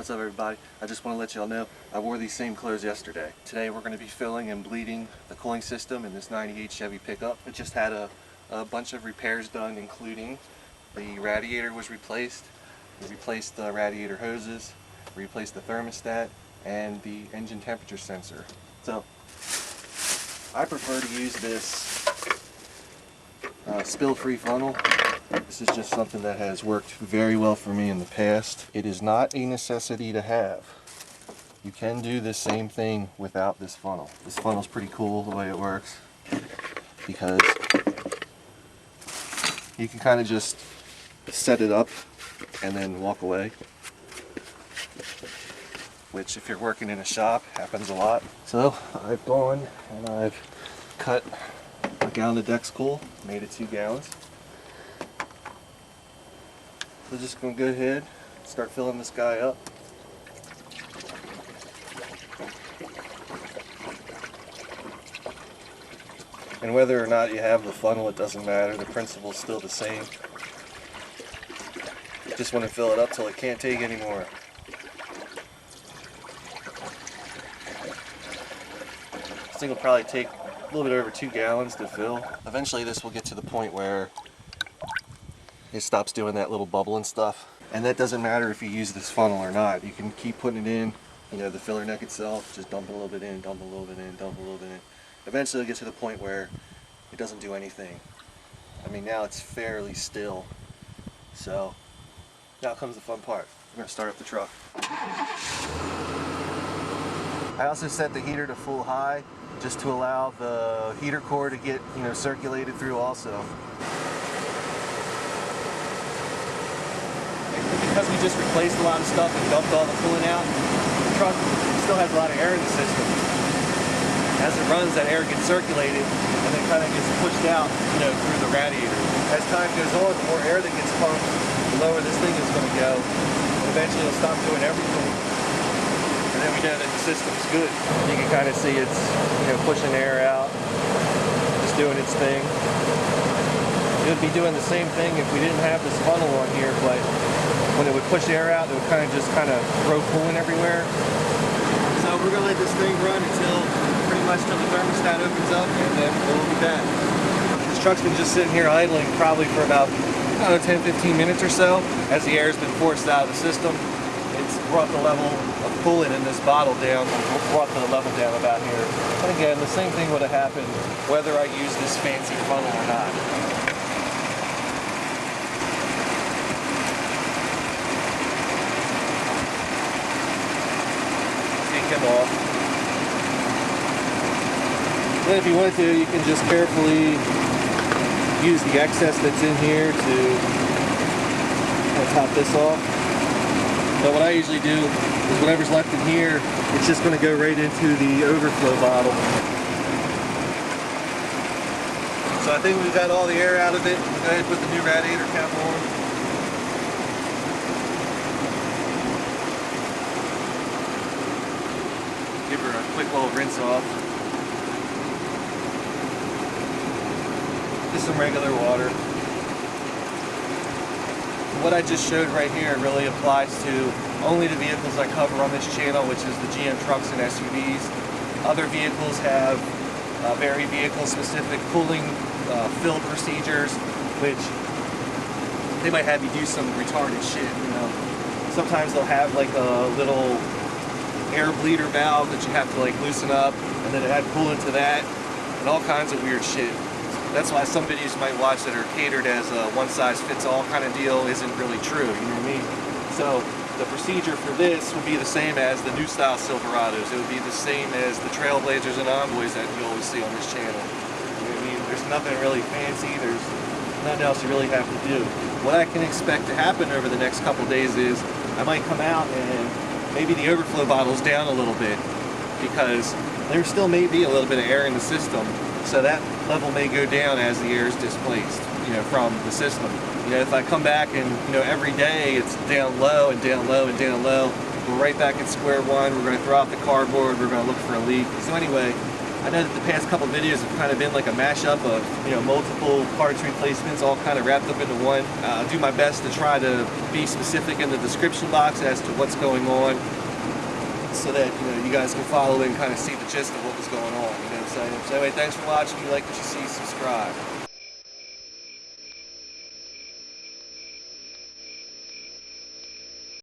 What's up, everybody? I just want to let y'all know I wore these same clothes yesterday. Today we're going to be filling and bleeding the cooling system in this 98 Chevy pickup. It just had a bunch of repairs done, including the radiator was replaced. We replaced the radiator hoses, replaced the thermostat, and the engine temperature sensor. So I prefer to use this spill-free funnel. This is just something that has worked very well for me in the past. It is not a necessity to have. You can do the same thing without this funnel. This funnel's pretty cool the way it works, because you can kind of just set it up and then walk away, which if you're working in a shop happens a lot. So I've gone and I've cut a gallon of Dex Cool, made it 2 gallons. So just going to go ahead and start filling this guy up. And whether or not you have the funnel, it doesn't matter. The principle is still the same. Just want to fill it up till it can't take anymore. This thing will probably take a little bit over 2 gallons to fill. Eventually this will get to the point where it stops doing that little bubble and stuff. And that doesn't matter if you use this funnel or not. You can keep putting it in, you know, the filler neck itself, just dump a little bit in, dump a little bit in, dump a little bit in. Eventually it'll get to the point where it doesn't do anything. I mean, now it's fairly still. So now comes the fun part. We're going to start up the truck. I also set the heater to full high just to allow the heater core to get, you know, circulated through also. Because we just replaced a lot of stuff and dumped all the coolant out, the truck still has a lot of air in the system. As it runs, that air gets circulated and then kind of gets pushed out, you know, through the radiator. As time goes on, the more air that gets pumped, the lower this thing is going to go. And eventually it'll stop doing everything. And then we know that the system's good. You can kind of see it's, you know, pushing air out, just doing its thing. It would be doing the same thing if we didn't have this funnel on here, but when it would push air out, it would kind of throw coolant everywhere. So we're going to let this thing run until pretty much till the thermostat opens up, and then we'll be back. This truck's been just sitting here idling probably for about, I don't know, 10-15 minutes or so as the air's been forced out of the system. It's brought the level of coolant in this bottle down, brought the level down about here. And again, the same thing would have happened whether I use this fancy funnel or not. Come off. Then if you wanted to, you can just carefully use the excess that's in here to top this off. But what I usually do is whatever's left in here, it's just going to go right into the overflow bottle. So I think we've got all the air out of it. We'll go ahead and put the new radiator cap on. Give her a quick little rinse off. Just some regular water. What I just showed right here really applies to only the vehicles I cover on this channel, which is the GM trucks and SUVs. Other vehicles have very vehicle-specific cooling fill procedures, which they might have you do some retarded shit, you know. Sometimes they'll have like a little air bleeder valve that you have to like loosen up, and then add coolant to that, and all kinds of weird shit. That's why some videos you might watch that are catered as a one-size-fits-all kind of deal isn't really true, you know what I mean? So the procedure for this would be the same as the new style Silverados. It would be the same as the Trailblazers and Envoys that you always see on this channel. You know what I mean? There's nothing really fancy, there's nothing else you really have to do. What I can expect to happen over the next couple days is I might come out and maybe the overflow bottle's down a little bit, because there still may be a little bit of air in the system, so that level may go down as the air is displaced, you know, from the system. You know, if I come back and, you know, every day it's down low and down low and down low, we're right back at square one. We're going to throw out the cardboard, we're going to look for a leak. So anyway, I know that the past couple videos have kind of been like a mashup of, multiple parts replacements all kind of wrapped up into one. I'll do my best to try to be specific in the description box as to what's going on, so that you guys can follow and kind of see the gist of what was going on. You know what I'm saying? So anyway, thanks for watching. If you like what you see, subscribe.